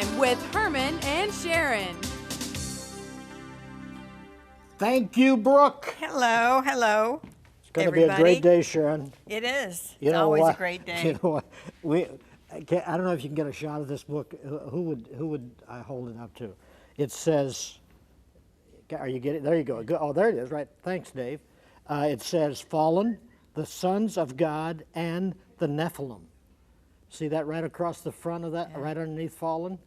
On with Herman and Sharron. Thank you, Brooke. Hello, hello. It's going to be a great day, Sharron. It is. You It's know always what? a great day. You know what? I don't know if you can get a shot of this book. Who would I hold it up to? It says, are you getting? There you go. Oh, there it is. Right. Thanks, Dave. It says, "Fallen, the sons of God, and the Nephilim." See that right across the front of that, right underneath "Fallen"?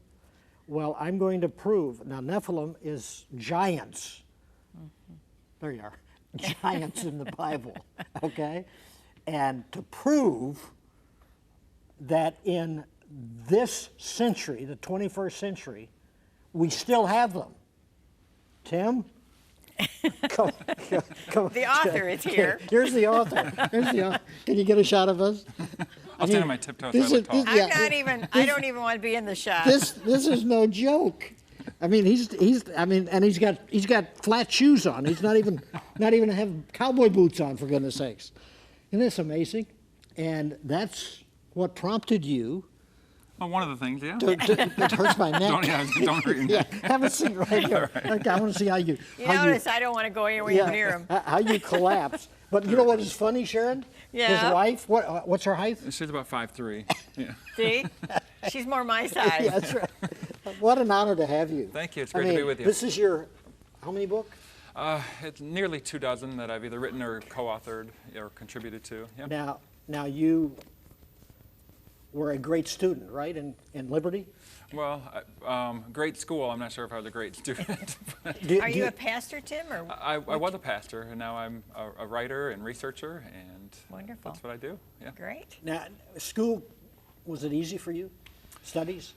Well, I'm going to prove now. Nephilim is giants. There you are, giants in the Bible. Okay, and to prove that in this century, the 21st century, we still have them. Tim? Come. The author is here. Here's the author. Can you get a shot of us? I'll stand on my tiptoes so I look tall. I don't even want to be in the shot. This is no joke. I mean, he's got flat shoes on. He's not even have cowboy boots on, for goodness sakes. Isn't this amazing? And that's what prompted you. Well, one of the things, yeah. It hurts my neck. Don't hurt your neck. Have a seat right here. Right. Okay, I want to see how you. Notice I don't want to go anywhere near him. How you collapse. But you know what is funny, Sharron? Yeah. His wife. What's her height? She's about 5'3". Yeah. See? She's more my size. Yeah, that's right. What an honor to have you. Thank you. It's great to be with you. This is your, how many book? It's nearly 24 that I've either written or co-authored or contributed to. Yeah. Now you were a great student, right, in Liberty? Well, great school. I'm not sure if I was a great student. Are you a pastor, Tim? Or I was a pastor, and now I'm a writer and researcher, and wonderful. That's what I do. Yeah. Great. Now, school, was it easy for you? Studies?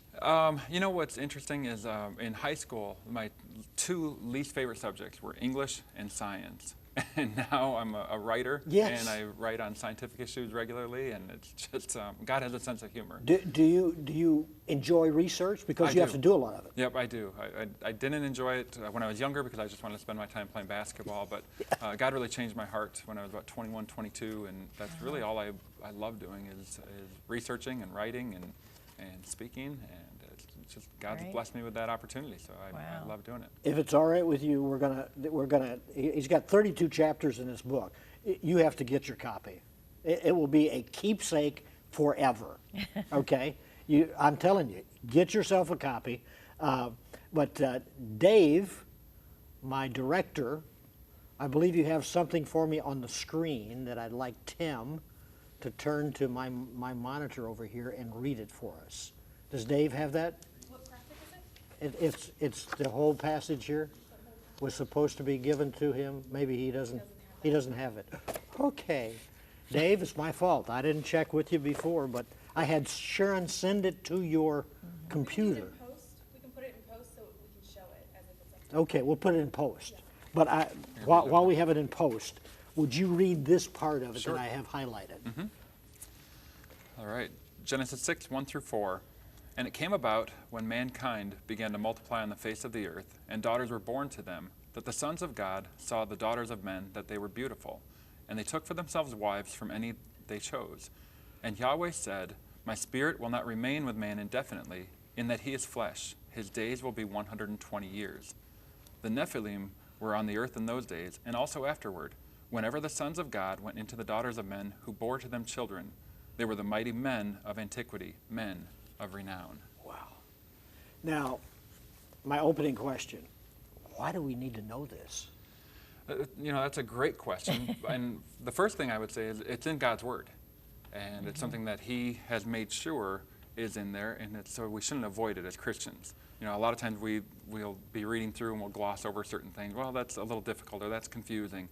You know what's interesting is in high school, my two least favorite subjects were English and science. And now I'm a writer, and I write on scientific issues regularly, and it's just, God has a sense of humor. Do you enjoy research? Because you have to do a lot of it. Yep, I do. I didn't enjoy it when I was younger because I just wanted to spend my time playing basketball, but God really changed my heart when I was about 21, 22, and that's really all I love doing is researching and writing and speaking, and it's just God's blessed me with that opportunity, so I love doing it. If it's all right with you, we're gonna. He's got 32 chapters in this book. You have to get your copy. It will be a keepsake forever. Okay, I'm telling you, get yourself a copy. But Dave, my director, I believe you have something for me on the screen that I'd like Tim to turn to my monitor over here and read it for us. Does Dave have that? What graphic is it? It's the whole passage here was supposed to be given to him. Maybe he doesn't have it. Okay. Dave, it's my fault. I didn't check with you before, but I had Sharron send it to your computer. We can put it in post so we can show it as if it's Okay, we'll put it in post. But while we have it in post, would you read this part of it that I have highlighted? Mm-hmm. All right. Genesis 6, 1 through 4. And it came about, when mankind began to multiply on the face of the earth, and daughters were born to them, that the sons of God saw the daughters of men, that they were beautiful. And they took for themselves wives from any they chose. And Yahweh said, My spirit will not remain with man indefinitely, in that he is flesh. His days will be 120 years. The Nephilim were on the earth in those days, and also afterward, whenever the sons of God went into the daughters of men, who bore to them children. They were the mighty men of antiquity, men of renown. Wow. Now, my opening question, why do we need to know this? That's a great question. And the first thing I would say is it's in God's Word. And it's something that He has made sure is in there, and so we shouldn't avoid it as Christians. A lot of times we'll be reading through and we'll gloss over certain things. Well, that's a little difficult or that's confusing.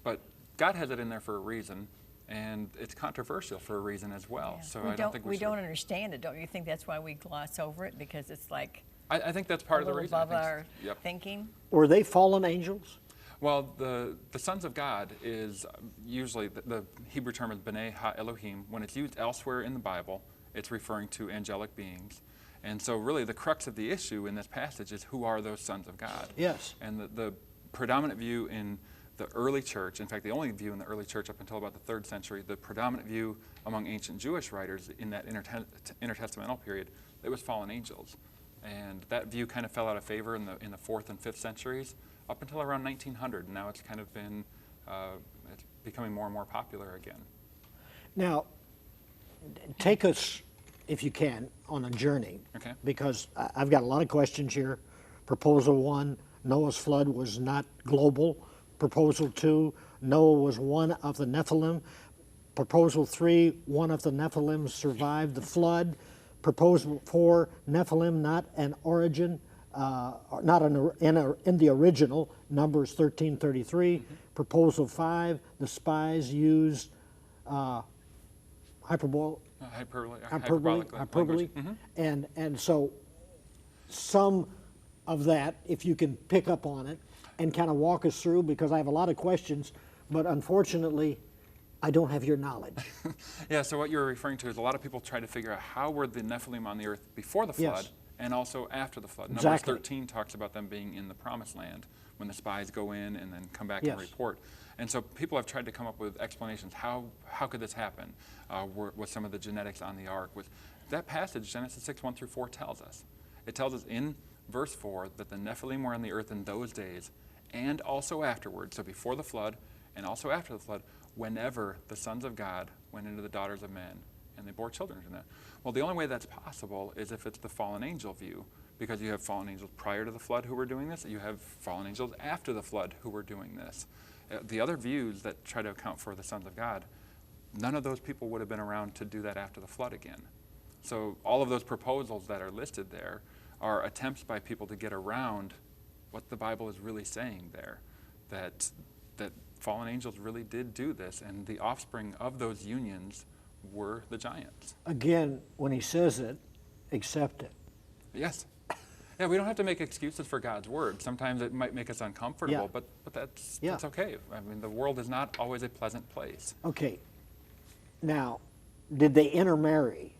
But God has it in there for a reason. And it's controversial for a reason as well. Yeah. So I don't think we don't understand it. Don't you think that's why we gloss over it? Because it's like I think that's part of the reason. Above our thinking. Were they fallen angels? Well, the sons of God is usually the Hebrew term is B'nai Ha-Elohim. When it's used elsewhere in the Bible, it's referring to angelic beings. And so really the crux of the issue in this passage is who are those sons of God? Yes. And the predominant view in the early church, in fact, the only view in the early church up until about the 3rd century, the predominant view among ancient Jewish writers in that intertestamental period, it was fallen angels. And that view kind of fell out of favor in the 4th and 5th centuries up until around 1900. And now it's kind of been it's becoming more and more popular again. Now, take us, if you can, on a journey. Okay. Because I've got a lot of questions here. Proposal 1, Noah's flood was not global. Proposal 2, Noah was one of the Nephilim. Proposal 3, one of the Nephilim survived the flood. Proposal 4, Nephilim not an origin, not in the original, Numbers 13:33. Proposal 5, the spies used hyperbolic language. and so some of that, if you can pick up on it and kind of walk us through, because I have a lot of questions, but unfortunately I don't have your knowledge. Yeah, so what you're referring to is a lot of people try to figure out how were the Nephilim on the earth before the flood Yes. and also after the flood. Exactly. Numbers 13 talks about them being in the promised land when the spies go in and then come back Yes. and report. And so people have tried to come up with explanations. How could this happen? Was some of the genetics on the ark? That passage, Genesis 6, 1 through 4, tells us. It tells us in verse 4 that the Nephilim were on the earth in those days and also afterwards, so before the flood and also after the flood, whenever the sons of God went into the daughters of men and they bore children from them. Well, the only way that's possible is if it's the fallen angel view, because you have fallen angels prior to the flood who were doing this, you have fallen angels after the flood who were doing this. The other views that try to account for the sons of God, none of those people would have been around to do that after the flood again. So all of those proposals that are listed there are attempts by people to get around what the Bible is really saying there, that fallen angels really did do this, and the offspring of those unions were the giants. Again, when he says it, accept it. Yes. Yeah, we don't have to make excuses for God's word. Sometimes it might make us uncomfortable, Yeah. but that's Yeah. okay. I mean, the world is not always a pleasant place. Okay. Now, did they intermarry?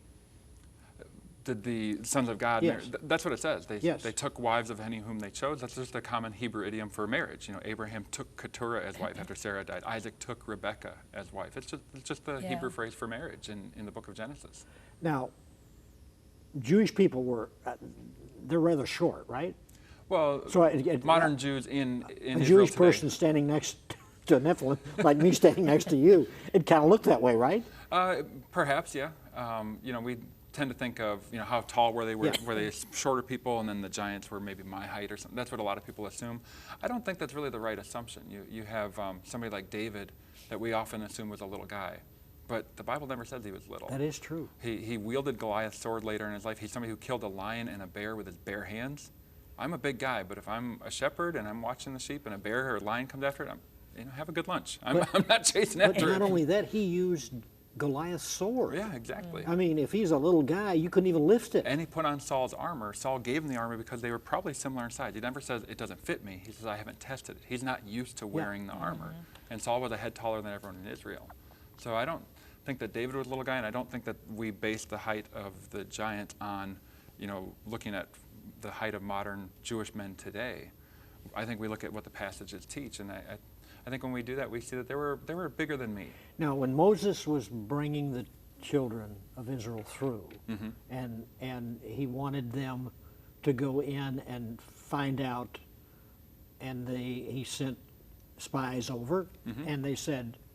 Did the sons of God Yes. marry? That's what it says. Yes. They took wives of any whom they chose. That's just a common Hebrew idiom for marriage. You know, Abraham took Keturah as wife after Sarah died. Isaac took Rebekah as wife. It's just the Yeah. Hebrew phrase for marriage in the book of Genesis. Now, Jewish people were, they're rather short, right? Well, So modern Jews in a Israel Jewish today, person standing next to a Nephilim, like me standing next to you, it kind of looked that way, right? Perhaps, yeah. You know, we tend to think of, you know, how tall were they? Were they shorter people, and then the giants were maybe my height or something? That's what a lot of people assume. I don't think that's really the right assumption. You have somebody like David that we often assume was a little guy, but the Bible never says he was little. That is true. He wielded Goliath's sword later in his life. He's somebody who killed a lion and a bear with his bare hands. I'm a big guy, but if I'm a shepherd and I'm watching the sheep and a bear or a lion comes after it, have a good lunch. I'm not chasing But after it. not only that, he used Goliath's sword. Yeah, exactly. I mean, if he's a little guy, you couldn't even lift it. And he put on Saul's armor. Saul gave him the armor because they were probably similar in size. He never says, it doesn't fit me. He says, I haven't tested it. He's not used to wearing the armor. And Saul was a head taller than everyone in Israel. So I don't think that David was a little guy, and I don't think that we base the height of the giant on, looking at the height of modern Jewish men today. I think we look at what the passages teach, and I think when we do that, we see that they were bigger than me. Now, when Moses was bringing the children of Israel through, and he wanted them to go in and find out, and he sent spies over, and they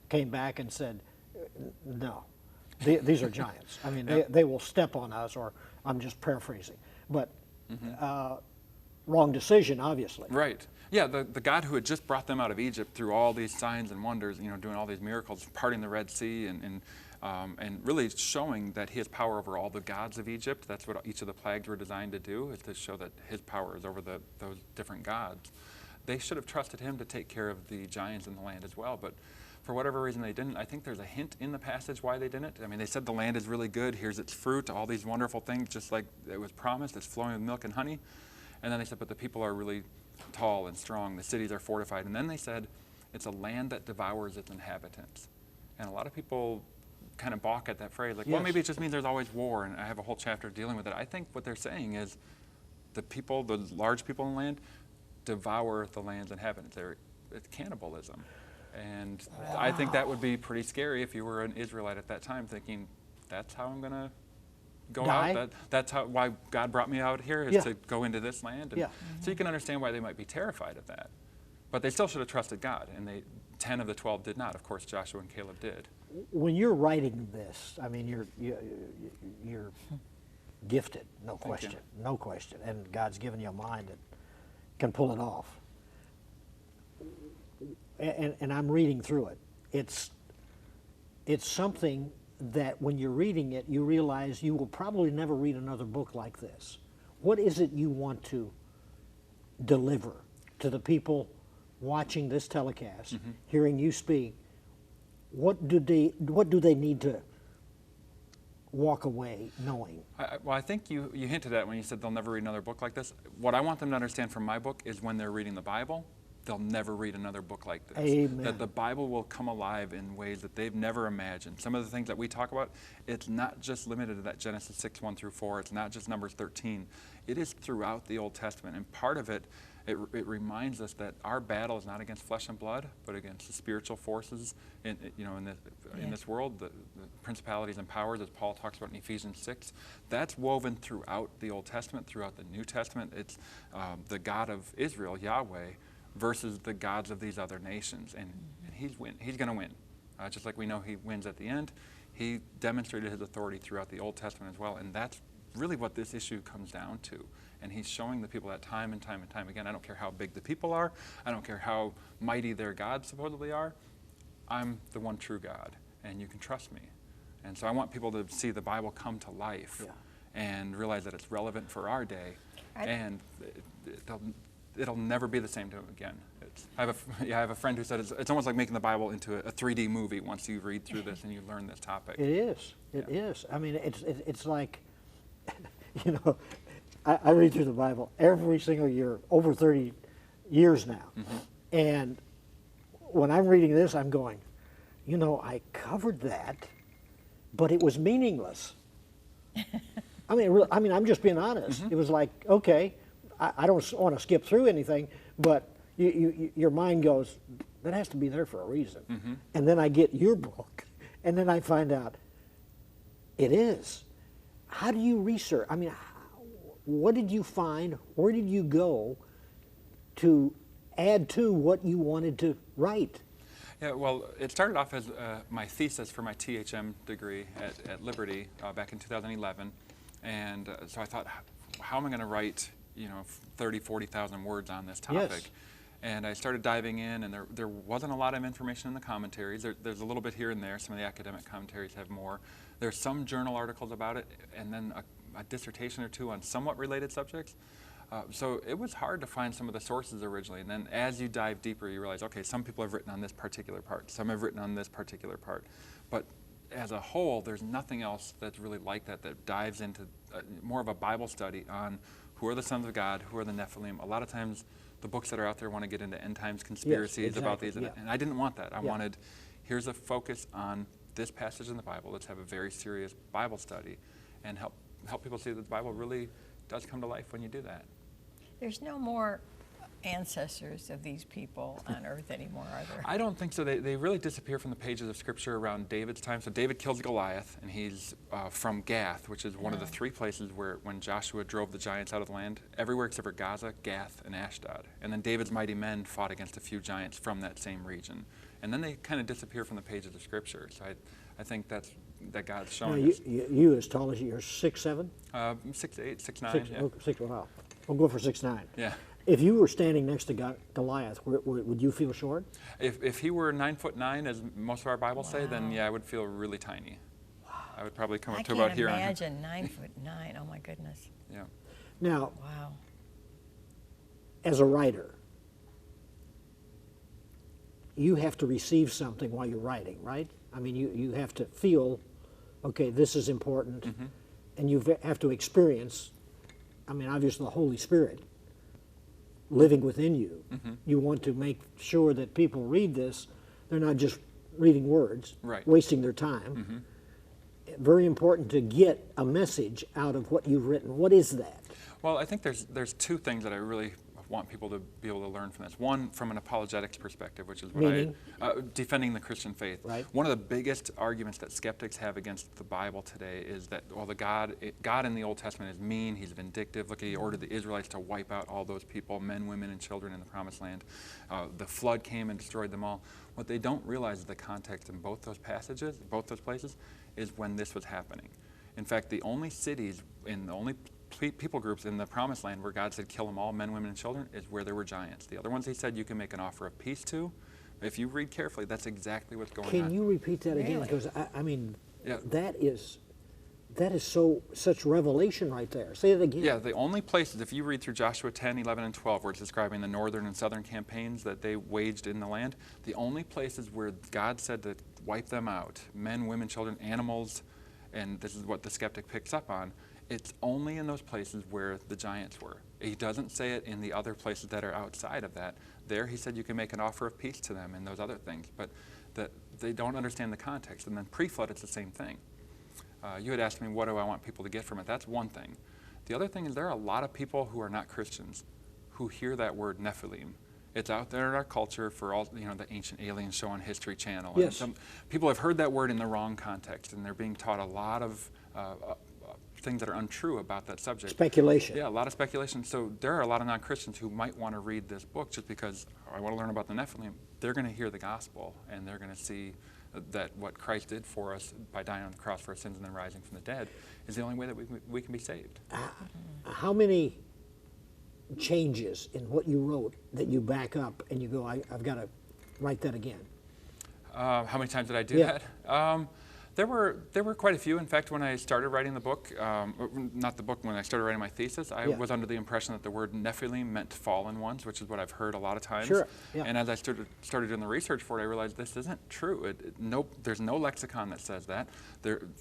came back and said, no, these are giants. I mean, they will step on us, or I'm just paraphrasing, but wrong decision, obviously. Right. Yeah, the God who had just brought them out of Egypt through all these signs and wonders, doing all these miracles, parting the Red Sea, and really showing that he has power over all the gods of Egypt. That's what each of the plagues were designed to do, is to show that his power is over those different gods. They should have trusted him to take care of the giants in the land as well, but for whatever reason they didn't. I think there's a hint in the passage why they didn't. I mean, they said the land is really good, here's its fruit, all these wonderful things, just like it was promised, it's flowing with milk and honey. And then they said, but the people are really tall and strong, the cities are fortified. And then they said, it's a land that devours its inhabitants. And a lot of people kind of balk at that phrase, like, well, maybe it just means there's always war, and I have a whole chapter dealing with it. I think what they're saying is the large people in the land, devour the land's inhabitants. It's cannibalism. And I think that would be pretty scary if you were an Israelite at that time, thinking, that's how I'm going to go Die. out. That's why God brought me out here, is Yeah. to go into this land. And Yeah. So you can understand why they might be terrified of that. But they still should have trusted God, and 10 of the 12 did not. Of course, Joshua and Caleb did. When you're writing this, I mean, you're gifted, no question, no question, and God's given you a mind that can pull it off. And I'm reading through it. It's something that when you're reading it, you realize you will probably never read another book like this. What is it you want to deliver to the people watching this telecast, hearing you speak? What do they need to walk away knowing? Well, I think you hinted at when you said they'll never read another book like this. What I want them to understand from my book is when they're reading the Bible, they'll never read another book like this. Amen. That the Bible will come alive in ways that they've never imagined. Some of the things that we talk about, it's not just limited to that Genesis 6, 1 through 4. It's not just Numbers 13. It is throughout the Old Testament. And part of it reminds us that our battle is not against flesh and blood, but against the spiritual forces in this world, the principalities and powers, as Paul talks about in Ephesians 6. That's woven throughout the Old Testament, throughout the New Testament. It's the God of Israel, Yahweh, versus the gods of these other nations. And he's going to win. Just like we know he wins at the end, he demonstrated his authority throughout the Old Testament as well. And that's really what this issue comes down to. And he's showing the people that time and time and time again. I don't care how big the people are. I don't care how mighty their gods supposedly are. I'm the one true God, and you can trust me. And so I want people to see the Bible come to life and realize that it's relevant for our day. And it'll never be the same to them again. I have a friend who said it's almost like making the Bible into a 3D movie once you read through this and you learn this topic. It is. It is. I mean, it's like, you know, I read through the Bible every single year, over 30 years now. And when I'm reading this, I'm going, you know, I covered that, but it was meaningless. I mean, I'm just being honest. It was like, okay, I don't want to skip through anything, but your mind goes, that has to be there for a reason. And then I get your book, and then I find out it is. How do you research? I mean, what did you find? Where did you go to add to what you wanted to write? Yeah, well, it started off as my thesis for my THM degree at Liberty back in 2011. And so I thought, how am I going to write, 30, 40,000 words on this topic? Yes. And I started diving in, and there wasn't a lot of information in the commentaries. There's a little bit here and there. Some of the academic commentaries have more. There's some journal articles about it, and then a dissertation or two on somewhat related subjects. So it was hard to find some of the sources originally. And then as you dive deeper, you realize, okay, some people have written on this particular part. Some have written on this particular part. But as a whole, there's nothing else that's really like that dives into more of a Bible study on who are the sons of God, who are the Nephilim. A lot of times the books that are out there want to get into end times conspiracies about these. And I didn't want that. I wanted, here's a focus on this passage in the Bible. Let's have a very serious Bible study and help people see that the Bible really does come to life when you do that. There's no more ancestors of these people on earth anymore, are there? I don't think so. They really disappear from the pages of Scripture around David's time. So David kills Goliath, and he's from Gath, which is one of the three places where when Joshua drove the giants out of the land, everywhere except for Gaza, Gath, and Ashdod. And then David's mighty men fought against a few giants from that same region. And then they kind of disappear from the pages of Scripture. So I think that God's showing us. You as tall as you're 6'7"? 6'8", 6'9". Yeah. Wow. We'll go for 6'9". Yeah. If you were standing next to Goliath, would you feel short? If he were 9'9", as most of our Bibles say, then yeah, I would feel really tiny. Wow. I would probably come up to about here. I can't imagine 9'9". Oh my goodness. Yeah. Now, wow. As a writer, you have to receive something while you're writing, right? I mean, you have to feel, okay, this is important, and you have to experience, I mean, obviously the Holy Spirit living within you. You want to make sure that people read this, they're not just reading words, wasting their time. Very important to get a message out of what you've written. What is that? Well, I think there's two things that I really want people to be able to learn from this. One, from an apologetics perspective, which is what Meaning? defending the Christian faith. Right. One of the biggest arguments that skeptics have against the Bible today is that, well, God in the Old Testament is mean, he's vindictive. Look, he ordered the Israelites to wipe out all those people, men, women, and children in the Promised Land. The flood came and destroyed them all. What they don't realize is the context in both those passages, both those places, is when this was happening. In fact, the only cities, in the only people groups in the Promised Land where God said kill them all, men, women, and children, is where there were giants. The other ones he said you can make an offer of peace to. If you read carefully, that's exactly what's going on. Can you repeat that again? Really? Because I mean, Yeah. that is such revelation right there. Say it again. Yeah, the only places, if you read through Joshua 10, 11, and 12, where it's describing the northern and southern campaigns that they waged in the land, the only places where God said to wipe them out, men, women, children, animals, and this is what the skeptic picks up on, it's only in those places where the giants were. He doesn't say it in the other places that are outside of that. There he said you can make an offer of peace to them and those other things, but that they don't understand the context. And then pre-flood, it's the same thing. You had asked me, what do I want people to get from it? That's one thing. The other thing is there are a lot of people who are not Christians who hear that word Nephilim. It's out there in our culture for all, the ancient alien show on History Channel. Yes. And some people have heard that word in the wrong context, and they're being taught a lot of things that are untrue about that subject. Speculation. Yeah, a lot of speculation. So there are a lot of non-Christians who might want to read this book just because I want to learn about the Nephilim. They're going to hear the gospel, and they're going to see that what Christ did for us by dying on the cross for our sins and then rising from the dead is the only way that we can be saved. How many changes in what you wrote that you back up and you go, I've got to write that again? How many times did I do Yeah. that? There were quite a few. In fact, when I started writing the book, not the book, when I started writing my thesis, I Yeah. was under the impression that the word Nephilim meant fallen ones, which is what I've heard a lot of times. Sure, yeah. And as I started doing the research for it, I realized this isn't true. There's no lexicon that says that.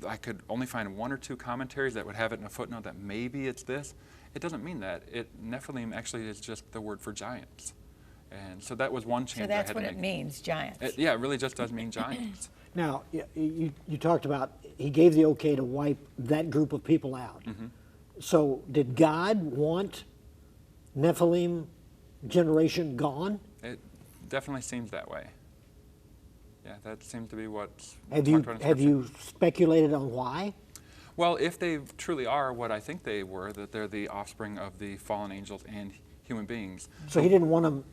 I could only find one or two commentaries that would have it in a footnote that maybe it's this. It doesn't mean that. Nephilim actually is just the word for giants. And so that was one change So that I that's had what to it make. means, giants. Yeah, it really just does mean giants. Now, you talked about he gave the okay to wipe that group of people out. Mm-hmm. So did God want Nephilim generation gone? It definitely seems that way. Yeah, that seems to be what's Have talked about in have Scripture. you speculated on why? Well, if they truly are what I think they were, that they're the offspring of the fallen angels and human beings, So he didn't want them,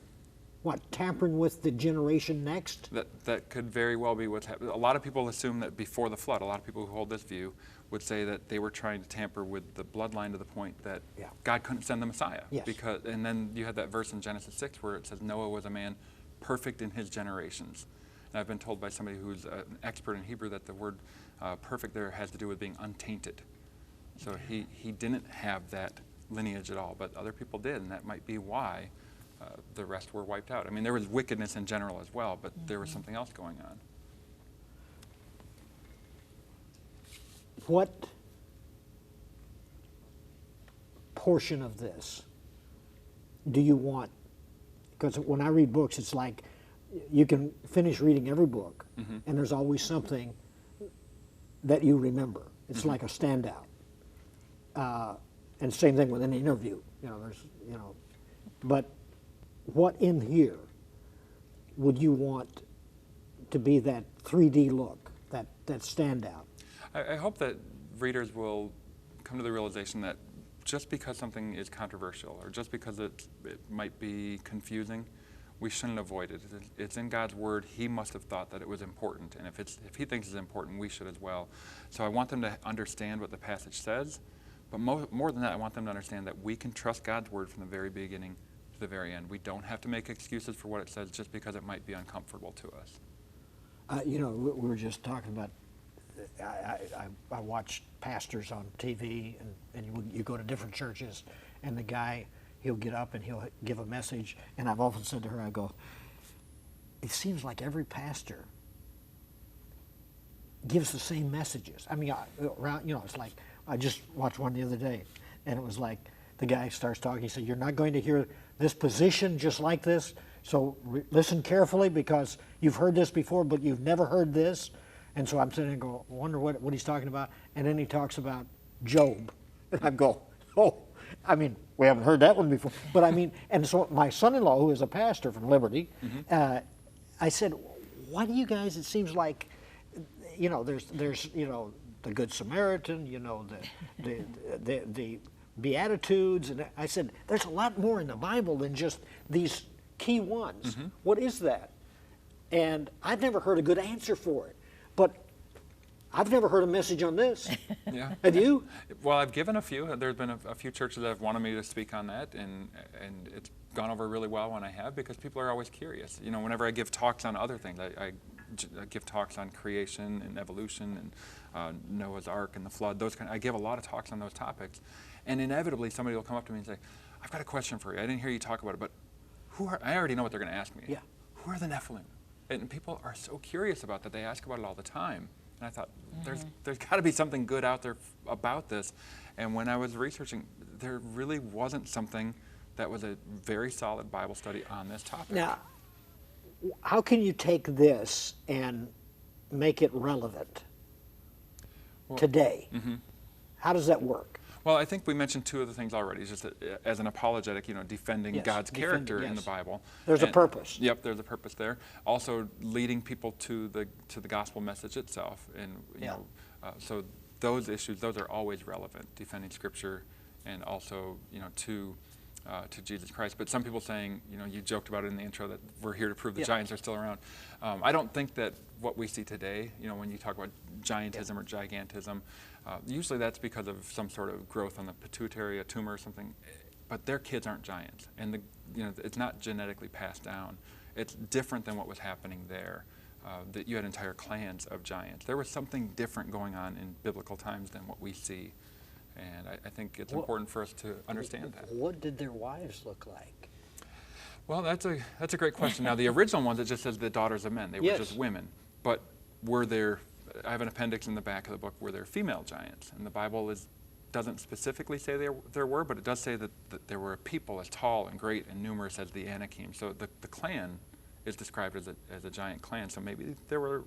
tampering with the generation next? that could very well be what's happening. A lot of people assume that before the flood, a lot of people who hold this view would say that they were trying to tamper with the bloodline to the point that Yeah. God couldn't send the Messiah. Yes. And then you had that verse in Genesis 6 where it says Noah was a man perfect in his generations. And I've been told by somebody who's an expert in Hebrew that the word perfect there has to do with being untainted. So he didn't have that lineage at all, but other people did, and that might be why the rest were wiped out. I mean, there was wickedness in general as well, but there was something else going on. What portion of this do you want? Because when I read books, it's like you can finish reading every book, and there's always something that you remember. It's like a standout. And same thing with an interview. But what in here would you want to be that 3D look, that standout? I hope that readers will come to the realization that just because something is controversial or just because it might be confusing, we shouldn't avoid it. It's in God's Word. He must have thought that it was important, and if He thinks it's important, we should as well. So I want them to understand what the passage says, but more than that, I want them to understand that we can trust God's Word from the very beginning to the very end. We don't have to make excuses for what it says just because it might be uncomfortable to us. We were just talking about, I watch pastors on TV, and you go to different churches, and the guy, he'll get up and he'll give a message, and I've often said to her, I go, it seems like every pastor gives the same messages. I mean, it's like, I just watched one the other day, and it was like, the guy starts talking, he said, you're not going to hear this position just like this, so listen carefully because you've heard this before, but you've never heard this. And so I'm sitting and go, I wonder what he's talking about. And then he talks about Job. And I go, oh, I mean, we haven't heard that one before. But I mean, and so my son-in-law, who is a pastor from Liberty, I said, why do you guys, it seems like, you know, there's you know, the Good Samaritan, you know, the Beatitudes, and I said, there's a lot more in the Bible than just these key ones. What is that? And I've never heard a good answer for it, but I've never heard a message on this. Yeah. Have you? Well, I've given a few. There's been a few churches that have wanted me to speak on that, and it's gone over really well when I have, because people are always curious. You know, whenever I give talks on other things, I give talks on creation and evolution and Noah's Ark and the flood. I give a lot of talks on those topics, and inevitably somebody will come up to me and say, "I've got a question for you. I didn't hear you talk about it, but I already know what they're going to ask me. Yeah. Who are the Nephilim?" And people are so curious about that. They ask about it all the time. And I thought, there's got to be something good out there about this. And when I was researching, there really wasn't something that was a very solid Bible study on this topic. Now, how can you take this and make it relevant today? How does that work? Well, I think we mentioned two of the things already, just that, as an apologetic, you know, defending Yes, God's character in the yes. Bible. There's a purpose. Yep, there's a purpose there. Also, leading people to the gospel message itself, and you know, so those issues, those are always relevant. Defending Scripture, and also, you know, to Jesus Christ. But some people saying, you know, you joked about it in the intro that we're here to prove the giants are still around. I don't think that what we see today, you know, when you talk about giantism or gigantism, usually that's because of some sort of growth on the pituitary, a tumor or something. But their kids aren't giants, and you know, it's not genetically passed down. It's different than what was happening there. That you had entire clans of giants. There was something different going on in biblical times than what we see. And I think it's important for us to understand that. What did their wives look like? Well, that's a great question. Now, the original ones, it just says the daughters of men. They were just women. But were there, I have an appendix in the back of the book, were there female giants? And the Bible doesn't specifically say there were, but it does say that there were a people as tall and great and numerous as the Anakim. So the clan is described as a giant clan. So maybe there were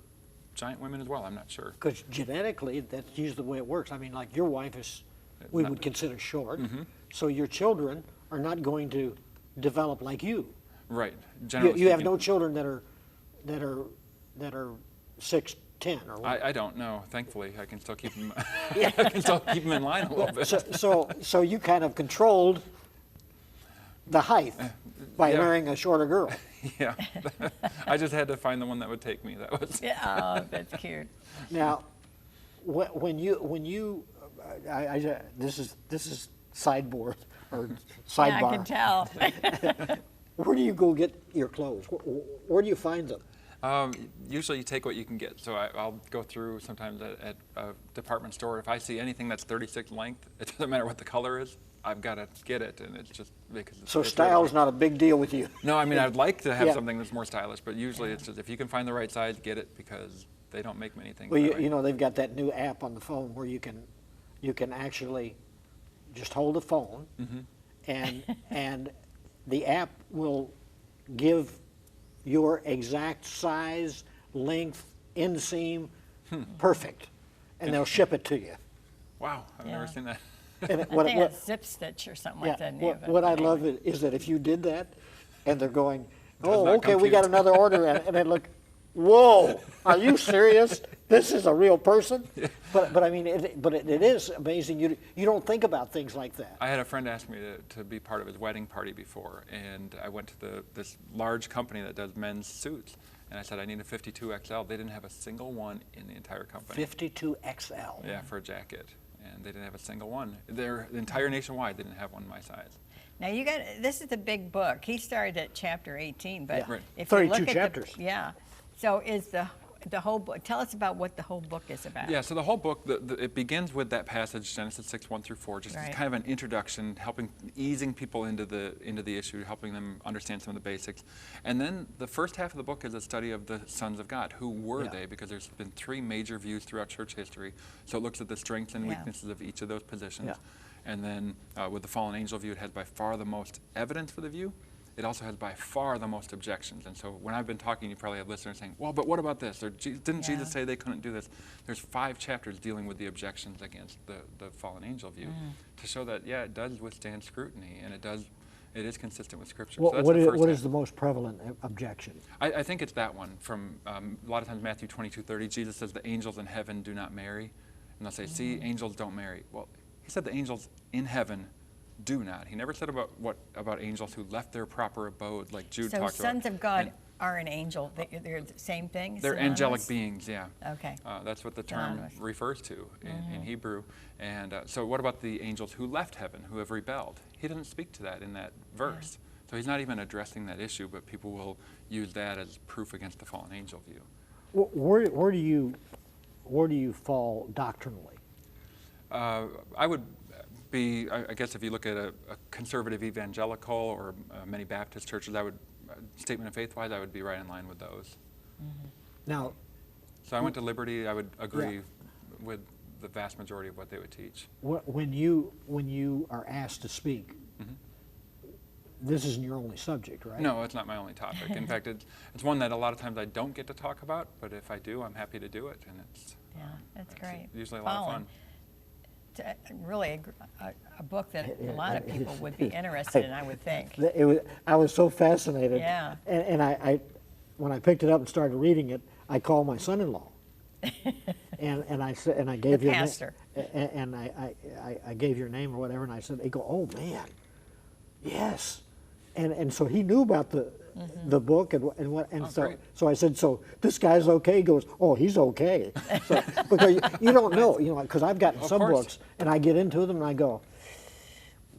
giant women as well. I'm not sure. Because genetically, that's usually the way it works. I mean, like your wife is, we would consider short, so your children are not going to develop like you. Right. You have no children that are 6'10" or what? I don't know. Thankfully, I can still keep them. I can still keep them in line a little bit. So you kind of controlled the height by marrying a shorter girl. Yeah. I just had to find the one that would take me. That was. Yeah, oh, that's cute. Now, when you this is sideboard or sidebar. Yeah, I can tell. Where do you go get your clothes? Where do you find them? Usually you take what you can get. So I'll go through sometimes at a department store. If I see anything that's 36 length, it doesn't matter what the color is, I've got to get it. And it's just because it's style is not a big deal with you. No, I mean, I'd like to have something that's more stylish, but usually it's just if you can find the right size, get it, because they don't make many things. Well, you know, they've got that new app on the phone where you can actually just hold the phone and the app will give your exact size, length, inseam, perfect, and they'll ship it to you. Wow, I've never seen that. And I think it's Zip Stitch or something like that. What I love is that if you did that, and they're going, Does not okay, we compute. got another order, and they look, whoa, are you serious? This is a real person? But I mean, it is amazing. You don't think about things like that. I had a friend ask me to be part of his wedding party before, and I went to this large company that does men's suits, and I said, I need a 52XL. They didn't have a single one in the entire company. 52XL. Yeah, for a jacket. And they didn't have a single one. The entire nationwide didn't have one my size. Now this is the big book. He started at chapter 18, but Yeah. if you 32 look at chapters. So is the whole book. Tell us about what the whole book is about. Yeah, so the whole book, it begins with that passage, Genesis 6:1-4, just as kind of an introduction, easing people into the issue, helping them understand some of the basics. And then the first half of the book is a study of the sons of God. Who were they? Because there's been three major views throughout church history. So it looks at the strengths and weaknesses of each of those positions. Yeah. And then with the fallen angel view, it has by far the most evidence for the view. it also has by far the most objections. And so when I've been talking, you probably have listeners saying, well, but what about this? Or didn't Jesus say they couldn't do this? There's 5 chapters dealing with the objections against the fallen angel view to show that, yeah, it does withstand scrutiny, and it is consistent with Scripture. So that's What is the most prevalent objection? I think it's that one from a lot of times Matthew 22:30. Jesus says the angels in heaven do not marry. And they'll say, see, angels don't marry. Well, he said the angels in heaven do not. He never said about angels who left their proper abode, like Jude talked about. So sons of God are an angel. They're the same thing? They're synonymous? angelic beings, yeah. Okay. That's what the term Synonymous. refers to in Hebrew. And so what about the angels who left heaven, who have rebelled? He doesn't speak to that in that verse. So he's not even addressing that issue, but people will use that as proof against the fallen angel view. Where do you fall doctrinally? I would be, I guess if you look at a conservative evangelical or many Baptist churches, statement of faith-wise, I would be right in line with those. Now, so I went to Liberty, I would agree with the vast majority of what they would teach. when you are asked to speak, this isn't your only subject, right? No, it's not my only topic. In fact, it's one that a lot of times I don't get to talk about, but if I do, I'm happy to do it, and it's That's great. usually a lot of fun. Really a book that a lot of people would be interested in, I would think. I was so fascinated. Yeah. And I when I picked it up and started reading it, I called my son-in-law. and I said, and I gave The your pastor. And I gave your name or whatever, and I said, he go, oh man, yes. And so he knew about the book and Great. so I said, so this guy's okay? He goes, oh, he's okay. So, because you don't know, because I've gotten some course. books and I get into them and I go,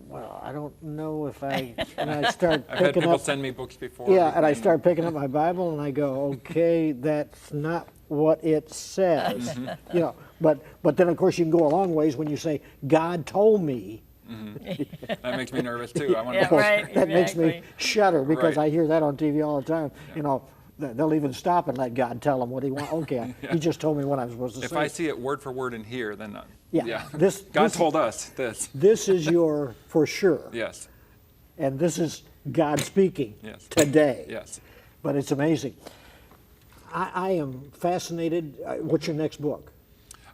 well, I don't know if I, and I start I've had picking people up. send me books before. Yeah, and I start picking up my Bible and I go, okay, that's not what it says. But then of course you can go a long ways when you say, God told me. That makes me nervous too. I want Yeah, to right. That makes me Exactly. shudder because Right. I hear that on TV all the time. They'll even stop and let God tell them what he wants. Okay, he just told me what I'm supposed to If say. I see it word for word in here, then Yeah, God told us this. This is your for sure. Yes. And this is God speaking Yes. today. Yes. But it's amazing. I am fascinated. What's your next book?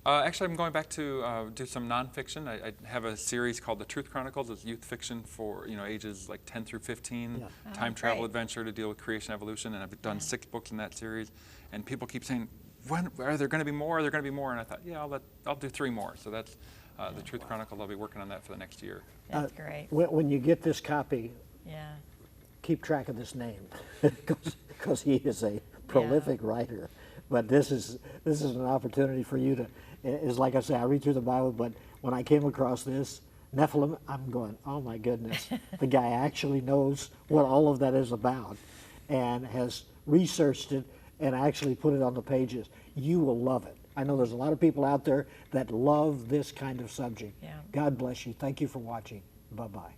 Actually, I'm going back to do some nonfiction. I have a series called The Truth Chronicles. It's youth fiction for ages like 10 through 15, Yeah. time travel great. adventure to deal with creation evolution, and I've done 6 books in that series. And people keep saying, "When are there going to be more? Are there going to be more?" And I thought, yeah, I'll do 3 more. So that's The Truth Chronicles. I'll be working on that for the next year. That's great. When you get this copy, Yeah. keep track of this name because he is a prolific writer. But this is an opportunity for you to. It's like I say, I read through the Bible, but when I came across this Nephilim, I'm going, oh my goodness, the guy actually knows what all of that is about, and has researched it and actually put it on the pages. You will love it. I know there's a lot of people out there that love this kind of subject. Yeah. God bless you. Thank you for watching. Bye bye.